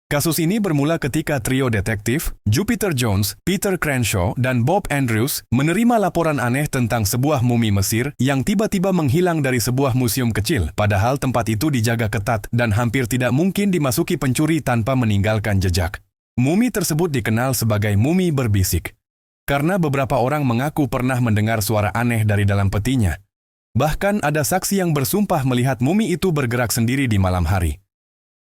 Kasus ini bermula ketika trio detektif Jupiter Jones, Peter Crenshaw, dan Bob Andrews menerima laporan aneh tentang sebuah mumi Mesir yang tiba-tiba menghilang dari sebuah museum kecil, padahal tempat itu dijaga ketat dan hampir tidak mungkin dimasuki pencuri tanpa meninggalkan jejak. Mumi tersebut dikenal sebagai mumi berbisik, karena beberapa orang mengaku pernah mendengar suara aneh dari dalam petinya. Bahkan ada saksi yang bersumpah melihat mumi itu bergerak sendiri di malam hari.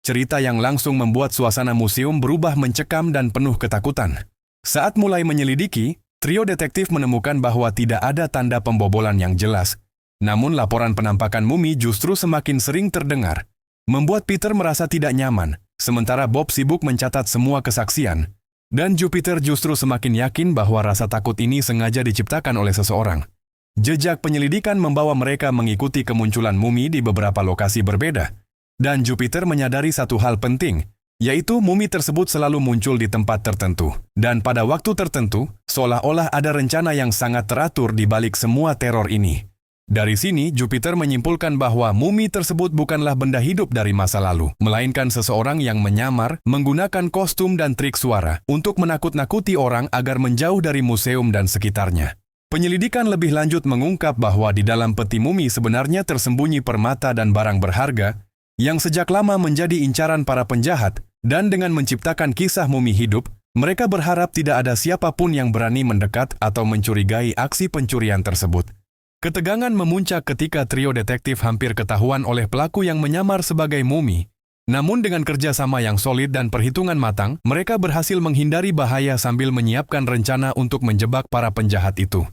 Cerita yang langsung membuat suasana museum berubah mencekam dan penuh ketakutan. Saat mulai menyelidiki, trio detektif menemukan bahwa tidak ada tanda pembobolan yang jelas. Namun laporan penampakan mumi justru semakin sering terdengar, membuat Peter merasa tidak nyaman, sementara Bob sibuk mencatat semua kesaksian. Dan Jupiter justru semakin yakin bahwa rasa takut ini sengaja diciptakan oleh seseorang. Jejak penyelidikan membawa mereka mengikuti kemunculan mumi di beberapa lokasi berbeda. Dan Jupiter menyadari satu hal penting, yaitu mumi tersebut selalu muncul di tempat tertentu. Dan pada waktu tertentu, seolah-olah ada rencana yang sangat teratur di balik semua teror ini. Dari sini, Jupiter menyimpulkan bahwa mumi tersebut bukanlah benda hidup dari masa lalu, melainkan seseorang yang menyamar, menggunakan kostum dan trik suara untuk menakut-nakuti orang agar menjauh dari museum dan sekitarnya. Penyelidikan lebih lanjut mengungkap bahwa di dalam peti mumi sebenarnya tersembunyi permata dan barang berharga yang sejak lama menjadi incaran para penjahat, dan dengan menciptakan kisah mumi hidup, mereka berharap tidak ada siapapun yang berani mendekat atau mencurigai aksi pencurian tersebut. Ketegangan memuncak ketika trio detektif hampir ketahuan oleh pelaku yang menyamar sebagai mumi. Namun dengan kerjasama yang solid dan perhitungan matang, mereka berhasil menghindari bahaya sambil menyiapkan rencana untuk menjebak para penjahat itu.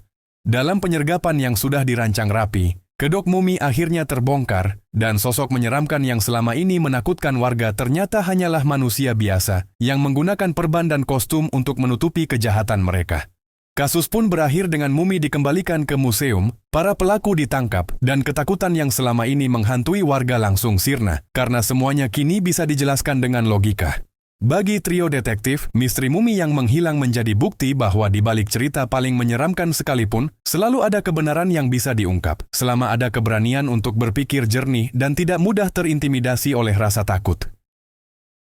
Dalam penyergapan yang sudah dirancang rapi, kedok mumi akhirnya terbongkar, dan sosok menyeramkan yang selama ini menakutkan warga ternyata hanyalah manusia biasa yang menggunakan perban dan kostum untuk menutupi kejahatan mereka. Kasus pun berakhir dengan mumi dikembalikan ke museum, para pelaku ditangkap, dan ketakutan yang selama ini menghantui warga langsung sirna, karena semuanya kini bisa dijelaskan dengan logika. Bagi trio detektif, misteri mumi yang menghilang menjadi bukti bahwa di balik cerita paling menyeramkan sekalipun, selalu ada kebenaran yang bisa diungkap, selama ada keberanian untuk berpikir jernih dan tidak mudah terintimidasi oleh rasa takut.